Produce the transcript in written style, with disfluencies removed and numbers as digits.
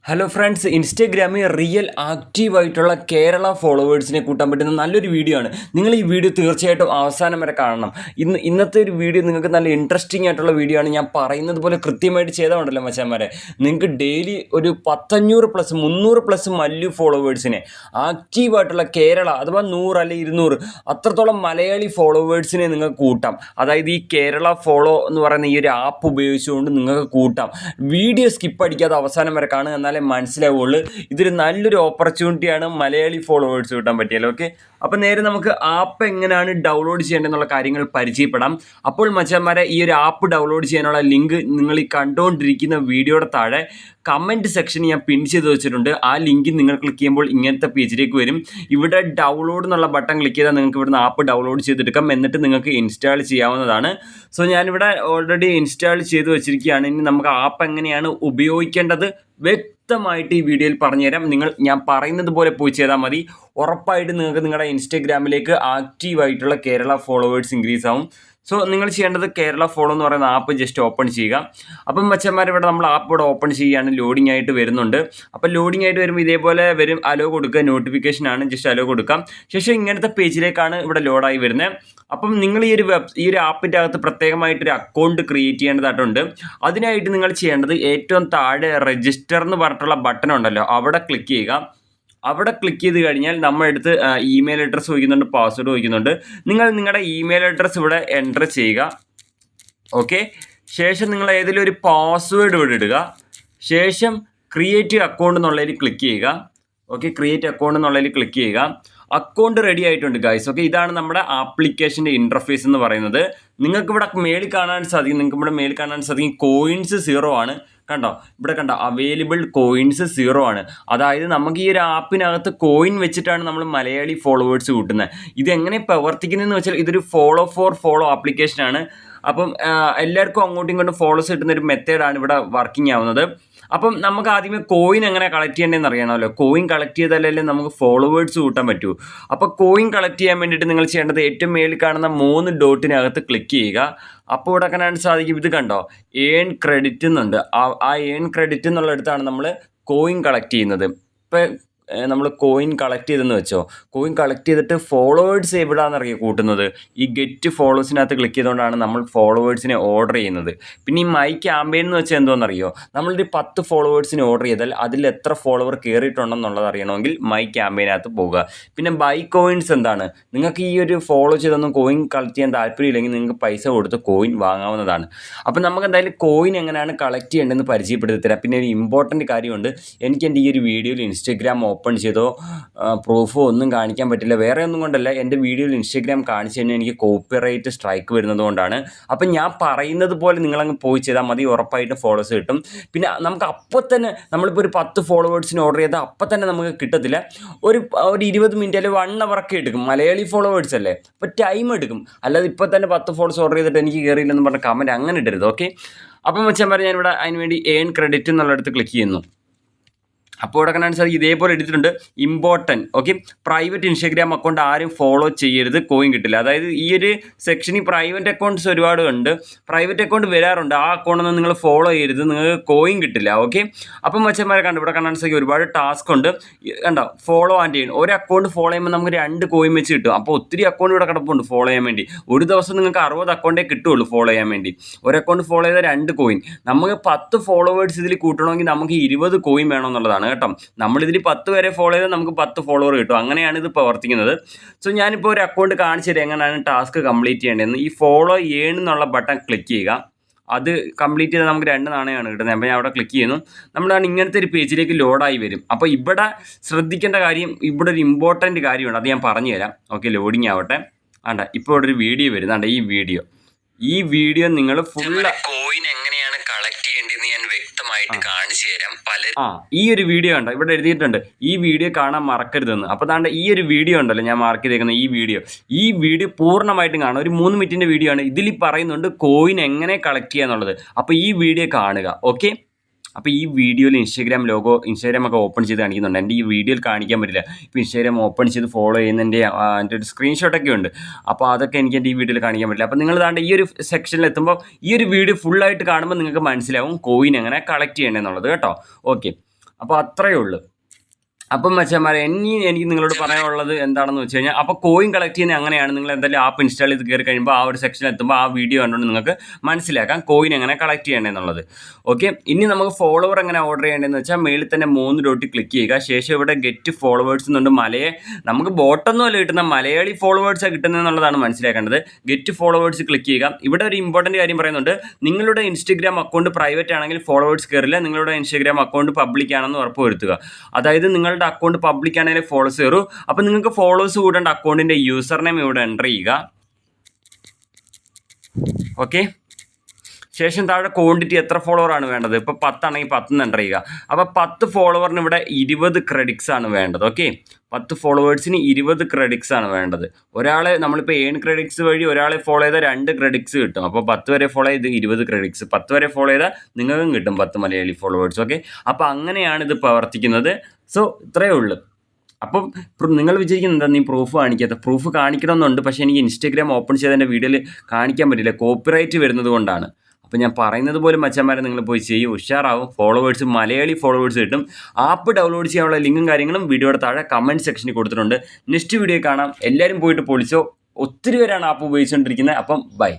Hello friends, ഇൻസ്റ്റഗ്രാമിൽ real ആക്റ്റീവായിട്ടുള്ള Kerala ഫോളോവേഴ്സിനെ കൂട്ടാൻ പറ്റുന്ന നല്ലൊരു വീഡിയോ ആണ്. നിങ്ങൾ ഈ വീഡിയോ തീർച്ചയായിട്ടും അവസാനം വരെ കാണണം. ഇന്നത്തെ ഒരു വീഡിയോ നിങ്ങൾക്ക് നല്ല ഇൻട്രസ്റ്റിംഗ് ആയിട്ടുള്ള വീഡിയോ ആണ്. ഞാൻ പറയുന്നത് പോലെ കൃത്യമായിട്ട് ചെയ്താൽ ഉണ്ടല്ലോ മച്ചാന്മാരെ, നിങ്ങൾക്ക് ഡെയിലി ഒരു 500+ 300+ മല്ലു ഫോളോവേഴ്സിനെ, ആക്റ്റീവായിട്ടുള്ള കേരള അഥവാ 100 അല്ലെങ്കിൽ 200 അത്രത്തോളം മലയാളി ഫോളോവേഴ്സിനെ നിങ്ങൾക്ക് കൂട്ടാം. അതായത് ഈ കേരള ഫോളോ എന്ന് പറയുന്ന ഈ ഒരു ആപ്പ് ഉപയോഗിച്ചുകൊണ്ട് നിങ്ങൾക്ക് കൂട്ടാം. വീഡിയോ സ്കിപ്പ് അടിക്കാതെ അവസാനം വരെ കാണുക, എന്നാലേ മനസ്സിലാവുള്ളൂ. ഇതൊരു നല്ലൊരു ഓപ്പർച്യൂണിറ്റിയാണ് മലയാളി ഫോളോവേഴ്സ് കിട്ടാൻ പറ്റിയാൽ. ഓക്കെ, അപ്പം നേരെ നമുക്ക് ആപ്പ് എങ്ങനെയാണ് ഡൗൺലോഡ് ചെയ്യേണ്ടതെന്നുള്ള കാര്യങ്ങൾ പരിചയപ്പെടാം. അപ്പോൾ മച്ചാന്മാരെ, ഈ ഒരു ആപ്പ് ഡൗൺലോഡ് ചെയ്യാനുള്ള ലിങ്ക് നിങ്ങൾ ഈ കണ്ടുകൊണ്ടിരിക്കുന്ന വീഡിയോയുടെ താഴെ കമൻറ്റ് സെക്ഷൻ ഞാൻ പിൻ ചെയ്ത് വെച്ചിട്ടുണ്ട്. ആ ലിങ്ക് നിങ്ങൾ ക്ലിക്ക് ചെയ്യുമ്പോൾ ഇങ്ങനത്തെ പേജിലേക്ക് വരും. ഇവിടെ ഡൗൺലോഡ് എന്നുള്ള ബട്ടൺ ക്ലിക്ക് ചെയ്താൽ നിങ്ങൾക്ക് ഇവിടുന്ന് ആപ്പ് ഡൗൺലോഡ് ചെയ്തെടുക്കാം. എന്നിട്ട് നിങ്ങൾക്ക് ഇൻസ്റ്റാൾ ചെയ്യാവുന്നതാണ്. സോ ഞാനിവിടെ ഓൾറെഡി ഇൻസ്റ്റാൾ ചെയ്ത് വെച്ചിരിക്കുകയാണ്. ഇനി നമുക്ക് ആപ്പ് എങ്ങനെയാണ് ഉപയോഗിക്കേണ്ടത് വ്യക്തമായിട്ട് ഈ വീഡിയോയിൽ പറഞ്ഞുതരാം. ഞാൻ പറയുന്നത് പോലെ പോയി ചെയ്താൽ മതി. ഉറപ്പായിട്ട് നിങ്ങൾക്ക് നിങ്ങളുടെ ഇൻസ്റ്റഗ്രാമിലേക്ക് ആക്റ്റീവായിട്ടുള്ള കേരള ഫോളോവേഴ്സ് ഇൻക്രീസ് ആവും. സോ നിങ്ങൾ ചെയ്യേണ്ടത് കേരള ഫോളോ എന്ന് പറയുന്ന ആപ്പ് ജസ്റ്റ് ഓപ്പൺ ചെയ്യുക. അപ്പം മച്ചന്മാർ, ഇവിടെ നമ്മൾ ആപ്പ് ഇവിടെ ഓപ്പൺ ചെയ്യുകയാണ്. ലോഡിംഗ് ആയിട്ട് വരുന്നുണ്ട്. അപ്പം ലോഡിംഗ് ആയിട്ട് വരുമ്പോൾ ഇതേപോലെ വരും. അലോ കൊടുക്കുക, നോട്ടിഫിക്കേഷൻ ആണ്, ജസ്റ്റ് അലോ കൊടുക്കാം. ശേഷം ഇങ്ങനത്തെ പേജിലേക്കാണ് ഇവിടെ ലോഡായി വരുന്നത്. അപ്പം നിങ്ങൾ ഈ ഒരു ആപ്പിൻ്റെ അകത്ത് പ്രത്യേകമായിട്ടൊരു അക്കൗണ്ട് ക്രിയേറ്റ് ചെയ്യേണ്ടതായിട്ടുണ്ട്. അതിനായിട്ട് നിങ്ങൾ ചെയ്യേണ്ടത് ഏറ്റവും താഴെ രജിസ്റ്റർ എന്ന് പറഞ്ഞിട്ടുള്ള ബട്ടൺ ഉണ്ടല്ലോ, അവിടെ ക്ലിക്ക് ചെയ്യുക. അവിടെ ക്ലിക്ക് ചെയ്ത് കഴിഞ്ഞാൽ നമ്മളെടുത്ത് ഇമെയിൽ അഡ്രസ്സ് ചോദിക്കുന്നുണ്ട്, പാസ്വേഡ് ചോദിക്കുന്നുണ്ട്. നിങ്ങൾ നിങ്ങളുടെ ഇമെയിൽ അഡ്രസ്സ് ഇവിടെ എൻ്റർ ചെയ്യുക. ഓക്കെ, ശേഷം നിങ്ങൾ ഏതെങ്കിലും ഒരു പാസ്വേഡ് ഇവിടെ ഇടുക. ശേഷം ക്രിയേറ്റ് അക്കൗണ്ട് എന്നുള്ളതിൽ ക്ലിക്ക് ചെയ്യുക. ഓക്കെ, ക്രിയേറ്റ് അക്കൗണ്ട് എന്നുള്ളതിൽ ക്ലിക്ക് ചെയ്യുക. അക്കൗണ്ട് റെഡി ആയിട്ടുണ്ട് ഗൈസ്. ഓക്കെ, ഇതാണ് നമ്മുടെ ആപ്ലിക്കേഷൻ്റെ ഇൻ്റർഫേസ് എന്ന് പറയുന്നത്. നിങ്ങൾക്ക് ഇവിടെ മേളിൽ കാണാൻ സാധിക്കും കോയിൻസ് 0 ആണ്. കണ്ടോ, ഇവിടെ കണ്ടോ, അവൈലബിൾ കോയിൻസ് 0 ആണ്. അതായത് നമുക്ക് ഈ ഒരു ആപ്പിനകത്ത് കോയിൻ വെച്ചിട്ടാണ് നമ്മൾ മലയാളി ഫോളോവേഴ്സ് കൂട്ടുന്നത്. ഇതെങ്ങനെ പ്രവർത്തിക്കുന്നതെന്ന് വെച്ചാൽ ഇതൊരു ഫോളോ ഫോർ ഫോളോ ആപ്ലിക്കേഷനാണ്. അപ്പം എല്ലാവർക്കും അങ്ങോട്ടും ഇങ്ങോട്ടും ഫോളോസ് കിട്ടുന്ന ഒരു മെത്തേഡാണ് ഇവിടെ വർക്കിംഗ് ആവുന്നത്. അപ്പം നമുക്ക് ആദ്യമേ കോയിൻ എങ്ങനെ കളക്ട് ചെയ്യേണ്ടതെന്ന് അറിയണമല്ലോ. കോയിൻ കളക്ട് ചെയ്താലല്ലേ നമുക്ക് ഫോളോവേഴ്സ് കൂട്ടാൻ പറ്റൂ. അപ്പോൾ കോയിൻ കളക്ട് ചെയ്യാൻ വേണ്ടിയിട്ട് നിങ്ങൾ ചെയ്യേണ്ടത് ഏറ്റവും മേളിൽ കാണുന്ന 3 ഡോട്ടിനകത്ത് ക്ലിക്ക് ചെയ്യുക. അപ്പോൾ ഇവിടെ കാണാൻ സാധിക്കും, ഇത് കണ്ടോ, ഏൺ ക്രെഡിറ്റ് എന്നുണ്ട്. ആ ഏൺ ക്രെഡിറ്റ് എന്നുള്ളിടത്താണ് നമ്മൾ കോയിൻ കളക്ട് ചെയ്യുന്നത്. ഇപ്പം നമ്മൾ കോയിൻ കളക്ട് ചെയ്തെന്ന് വെച്ചോ, കോയിൻ കളക്ട് ചെയ്തിട്ട് ഫോളോവേഴ്സ് എവിടെയാണെന്നറിയോ കൂട്ടുന്നത്, ഈ ഗെറ്റ് ഫോളോസിനകത്ത് ക്ലിക്ക് ചെയ്തുകൊണ്ടാണ് നമ്മൾ ഫോളോവേഴ്സിനെ ഓർഡർ ചെയ്യുന്നത്. പിന്നെ ഈ മൈ ക്യാമ്പയിൻ എന്ന് വെച്ചാൽ എന്തോന്നറിയോ, നമ്മളൊരു 10 ഫോളോവേഴ്സിനെ ഓർഡർ ചെയ്താൽ അതിൽ എത്ര ഫോളോവർ കയറിയിട്ടുണ്ടെന്നുള്ളത് അറിയണമെങ്കിൽ മൈ ക്യാമ്പയിനകത്ത് പോകുക. പിന്നെ ബൈ കോയിൻസ് എന്താണ്, നിങ്ങൾക്ക് ഈ ഒരു ഫോളോ ചെയ്തൊന്നും കോയിൻ കളക്ട് ചെയ്യാൻ താല്പര്യമില്ലെങ്കിൽ നിങ്ങൾക്ക് പൈസ കൊടുത്ത് കോയിൻ വാങ്ങാവുന്നതാണ്. അപ്പം നമുക്ക് എന്തായാലും കോയിൻ എങ്ങനെയാണ് കളക്ട് ചെയ്യേണ്ടതെന്ന് പരിചയപ്പെടുത്തി തരാം. പിന്നെ ഒരു ഇമ്പോർട്ടൻറ്റ് കാര്യമുണ്ട്, എനിക്ക് എൻ്റെ ഈ ഒരു വീഡിയോയിൽ ഇൻസ്റ്റഗ്രാം ഓപ്പൺ ചെയ്തോ പ്രൂഫോ ഒന്നും കാണിക്കാൻ പറ്റില്ല. വേറെ ഒന്നും കൊണ്ടല്ല, എൻ്റെ വീഡിയോയിൽ ഇൻസ്റ്റഗ്രാം കാണിച്ചു കഴിഞ്ഞാൽ എനിക്ക് കോപ്പിറൈറ്റ് സ്ട്രൈക്ക് വരുന്നത് കൊണ്ടാണ്. അപ്പം ഞാൻ പറയുന്നത് പോലെ നിങ്ങളങ്ങ് പോയി ചെയ്താൽ മതി, ഉറപ്പായിട്ടും ഫോളോസ് കിട്ടും. പിന്നെ നമുക്ക് അപ്പോൾ തന്നെ, നമ്മളിപ്പോൾ ഒരു 10 ഫോളോവേഴ്സിന് ഓർഡർ ചെയ്താൽ അപ്പം തന്നെ നമുക്ക് കിട്ടത്തില്ല. ഒരു 20 മിനിറ്റ് അല്ലെങ്കിൽ 1 അവറൊക്കെ എടുക്കും. മലയാളി ഫോളോവേഴ്സ് അല്ലേ, അപ്പോൾ ടൈം എടുക്കും. അല്ലാതെ ഇപ്പോൾ തന്നെ 10 ഫോളോസ് ഓർഡർ ചെയ്തിട്ട് എനിക്ക് കയറിയില്ലെന്ന് പറഞ്ഞ കമൻറ്റ് അങ്ങനെ ഇടരുത്. ഓക്കെ, അപ്പം വെച്ചാൽ പറഞ്ഞാൽ ഞാനിവിടെ അതിനുവേണ്ടി ഏൺ ക്രെഡിറ്റ് എന്നുള്ളിടത്ത് ക്ലിക്ക് ചെയ്യുന്നു. അപ്പോൾ ഇവിടെ കാണാൻ സാധിക്കും ഇതേപോലെ എടുത്തിട്ടുണ്ട് important. Okay, private Instagram account ആരും ഫോളോ ചെയ്യരുത്, കോയിൻ കിട്ടില്ല. അതായത് ഈ ഒരു സെക്ഷനിൽ പ്രൈവറ്റ് അക്കൗണ്ട്സ് ഒരുപാട് ഉണ്ട്. പ്രൈവറ്റ് അക്കൗണ്ട് വരാറുണ്ട്, ആ അക്കൗണ്ടൊന്നും നിങ്ങൾ ഫോളോ ചെയ്യരുത്, നിങ്ങൾക്ക് കോയിൻ കിട്ടില്ല. ഓക്കെ, അപ്പം മച്ചന്മാരെ കണ്ടു, ഇവിടെ കാണാൻ സാധിക്കും ഒരുപാട് ടാസ്ക് ഉണ്ട്. കണ്ടോ, ഫോളോ ആൻഡ് ചെയ്യണം. ഒരു അക്കൗണ്ട് ഫോളോ ചെയ്യുമ്പോൾ നമുക്ക് 2 കോയിൻ വെച്ച് കിട്ടും. അപ്പോൾ ഒത്തിരി അക്കൗണ്ട് ഇവിടെ കിടപ്പുണ്ട് ഫോളോ ചെയ്യാൻ വേണ്ടി. ഒരു ദിവസം നിങ്ങൾക്ക് 60 അക്കൗണ്ടേ കിട്ടുള്ളൂ ഫോളോ ചെയ്യാൻ വേണ്ടി. ഒരു അക്കൗണ്ട് ഫോളോ ചെയ്താൽ 2 കോയിൻ. നമുക്ക് 10 ഫോളോവേഴ്സ് ഇതിൽ കൂട്ടണമെങ്കിൽ നമുക്ക് 20 കോയിൻ വേണമെന്നുള്ളതാണ് കേട്ടോ. നമ്മളിതിൽ 10 പേരെ ഫോളോ ചെയ്താൽ നമുക്ക് 10 ഫോളോവർ കിട്ടും. അങ്ങനെയാണ് ഇത് പ്രവർത്തിക്കുന്നത്. സോ ഞാനിപ്പോൾ ഒരു അക്കൗണ്ട് കാണിച്ചു തരാം എങ്ങനെയാണ് ടാസ്ക് കംപ്ലീറ്റ് ചെയ്യേണ്ടതെന്ന്. ഈ ഫോളോ എന്നുള്ള ബട്ടൺ ക്ലിക്ക് ചെയ്യുക. അത് കംപ്ലീറ്റ് ചെയ്താൽ നമുക്ക് 2 നാണയമാണ് കിട്ടുന്നത്. അപ്പോൾ ഞാൻ അവിടെ ക്ലിക്ക് ചെയ്യുന്നു. നമ്മളാണ് ഇങ്ങനത്തെ ഒരു പേജിലേക്ക് ലോഡായി വരും. അപ്പോൾ ഇവിടെ ശ്രദ്ധിക്കേണ്ട കാര്യം, ഇവിടെ ഒരു ഇമ്പോർട്ടൻറ്റ് കാര്യമുണ്ട്, അത് ഞാൻ പറഞ്ഞു തരാം. ഓക്കെ, ലോഡിങ് ആവട്ടെ. ആണ്ട, ഇപ്പോൾ ഇവിടെ ഒരു വീഡിയോ വരുന്നുണ്ട്. ഈ വീഡിയോ നിങ്ങൾ ഫുൾ കോയിൻ എങ്ങനെയാണ് കളക്ട് ചെയ്യേണ്ടതെന്ന് ഞാൻ വ്യക്തമായിട്ട് കാണിച്ചു തരാം. ഈ ഒരു വീഡിയോ ഉണ്ടോ, ഇവിടെ എഴുതിയിട്ടുണ്ട് ഈ വീഡിയോ കാണാൻ മറക്കരുതെന്ന്. അപ്പോൾ താണ്ട ഈ ഒരു വീഡിയോ ഉണ്ടല്ലോ ഞാൻ മാർക്ക് ചെയ്തേക്കുന്ന ഈ വീഡിയോ പൂർണ്ണമായിട്ടും കാണാം. ഒരു 3 മിനിറ്റിൻ്റെ വീഡിയോ ആണ്. ഇതിൽ പറയുന്നുണ്ട് കോയിൻ എങ്ങനെ കളക്ട് ചെയ്യുക എന്നുള്ളത്. അപ്പോൾ ഈ വീഡിയോ കാണുക. ഓക്കെ, അപ്പോൾ ഈ വീഡിയോയിൽ ഇൻസ്റ്റഗ്രാം ഒക്കെ ഓപ്പൺ ചെയ്ത് കാണിക്കുന്നുണ്ട്. എൻ്റെ ഈ വീഡിയോയിൽ കാണിക്കാൻ പറ്റില്ല. ഇപ്പോൾ ഇൻസ്റ്റഗ്രാം ഓപ്പൺ ചെയ്ത് ഫോളോ ചെയ്യുന്നതിൻ്റെ എൻ്റെ ഒരു സ്ക്രീൻഷോട്ടൊക്കെ ഉണ്ട്. അപ്പോൾ അതൊക്കെ എനിക്ക് എൻ്റെ ഈ വീഡിയോയിൽ കാണിക്കാൻ പറ്റില്ല. അപ്പോൾ നിങ്ങൾ താണ്ട് ഈ ഒരു സെക്ഷനിൽ എത്തുമ്പോൾ ഈ ഒരു വീഡിയോ ഫുള്ളായിട്ട് കാണുമ്പോൾ നിങ്ങൾക്ക് മനസ്സിലാവും കോയിൻ എങ്ങനെ കളക്ട് ചെയ്യേണ്ടതെന്നുള്ളത് കേട്ടോ. ഓക്കെ, അപ്പോൾ അത്രയേ ഉള്ളൂ. അപ്പം മച്ചാന്മാരെ എനിക്ക് നിങ്ങളോട് പറയാനുള്ളത് എന്താണെന്ന് വെച്ച് കഴിഞ്ഞാൽ, അപ്പോൾ കോയിൻ കളക്ട് ചെയ്യുന്നത് അങ്ങനെയാണ്. നിങ്ങൾ എന്തായാലും ആപ്പ് ഇൻസ്റ്റാൾ ചെയ്ത് കയറി കഴിയുമ്പോൾ ആ ഒരു സെക്ഷനിൽ എത്തുമ്പോൾ ആ വീഡിയോ കണ്ടുകൊണ്ട് നിങ്ങൾക്ക് മനസ്സിലാക്കാം കോയിൻ എങ്ങനെ കളക്ട് ചെയ്യേണ്ടതെന്നുള്ളത്. ഓക്കെ, ഇനി നമുക്ക് ഫോളോവർ എങ്ങനെ ഓർഡർ ചെയ്യേണ്ടതെന്ന് വെച്ചാൽ മേളിൽ തന്നെ 3 ഡോട്ട് ക്ലിക്ക് ചെയ്യുക. ശേഷം ഇവിടെ ഗെറ്റ് ഫോളോവേഴ്സ് എന്നുണ്ട്. നമുക്ക് ബോട്ടൊന്നും അല്ല കിട്ടുന്ന, മലയാളി ഫോളോവേഴ്സാണ് കിട്ടുന്നതെന്നുള്ളതാണ് മനസ്സിലാക്കേണ്ടത്. ഗെറ്റ് ഫോളോവേഴ്സ് ക്ലിക്ക് ചെയ്യുക. ഇവിടെ ഒരു ഇമ്പോർട്ടൻറ്റ് കാര്യം പറയുന്നുണ്ട്. നിങ്ങളുടെ ഇൻസ്റ്റഗ്രാം അക്കൗണ്ട് പ്രൈവറ്റ് ആണെങ്കിൽ ഫോളോവേഴ്സ് കയറില്ല. നിങ്ങളുടെ ഇൻസ്റ്റഗ്രാം അക്കൗണ്ട് പബ്ലിക് ആണെന്ന് ഉറപ്പ് വരുത്തുക. അതായത് നിങ്ങളുടെ അക്കൗണ്ട് പബ്ലിക് ആണെങ്കിൽ ഫോളോവേഴ്സ് കയറും. അപ്പോൾ നിങ്ങൾക്ക് ഫോളോവേഴ്സ് കൂടേണ്ട അക്കൗണ്ടിൻ്റെ യൂസർ നെയിം ഇവിടെ എൻ്റർ ചെയ്യുക. ഓക്കെ, ശേഷം താഴെ ക്വാണ്ടിറ്റി എത്ര ഫോളോവർ ആണ് വേണ്ടത്. ഇപ്പോൾ 10 ആണെങ്കിൽ 10 എൻ്റർ ചെയ്യുക. അപ്പോൾ 10 ഫോളോവറിന് ഇവിടെ 20 ക്രെഡിറ്റ്സ് ആണ് വേണ്ടത്. ഓക്കെ, 10 ഫോളോവേഴ്സിന് 20 ക്രെഡിറ്റ്സ് ആണ് വേണ്ടത്. ഒരാളെ നമ്മളിപ്പോൾ ഏൺ ക്രെഡിറ്റ്സ് വഴി ഒരാളെ ഫോളോ ചെയ്താൽ 2 ക്രെഡിറ്റ്സ് കിട്ടും. അപ്പോൾ 10 വരെ ഫോളോ ചെയ്ത് 20 ക്രെഡിറ്റ്സ്, 10 വരെ ഫോളോ ചെയ്താൽ നിങ്ങൾക്കും കിട്ടും 10 മലയാളി ഫോളോവേഴ്സ്. ഓക്കെ, അപ്പോൾ അങ്ങനെയാണ് ഇത് പ്രവർത്തിക്കുന്നത്. സോ ഇത്രയേ ഉള്ളൂ. അപ്പം നിങ്ങൾ വിചാരിക്കുന്നത് എന്താ, നീ പ്രൂഫ് കാണിക്കാത്ത? പ്രൂഫ് കാണിക്കണമെന്നുണ്ട്, പക്ഷേ എനിക്ക് ഇൻസ്റ്റാഗ്രാം ഓപ്പൺ ചെയ്ത് എൻ്റെ വീഡിയോയിൽ കാണിക്കാൻ പറ്റില്ല, കോപ്പിറൈറ്റ് വരുന്നത് കൊണ്ടാണ്. അപ്പോൾ ഞാൻ പറയുന്നത് പോലെ മച്ചന്മാരെ നിങ്ങൾ പോയി ചെയ്യും, ഉഷാറാവും. ഫോളോവേഴ്സ്, മലയാളി ഫോളോവേഴ്സ് കിട്ടും. ആപ്പ് ഡൗൺലോഡ് ചെയ്യാനുള്ള ലിങ്കും കാര്യങ്ങളും വീഡിയോയുടെ താഴെ കമൻറ്റ് സെക്ഷനിൽ കൊടുത്തിട്ടുണ്ട്. നെക്സ്റ്റ് വീഡിയോ കാണാം. എല്ലാവരും പോയിട്ട് പൊളിച്ചോ. ഒത്തിരി പേരാണ് ആപ്പ് ഉപയോഗിച്ചുകൊണ്ടിരിക്കുന്നത്. അപ്പം ബൈ.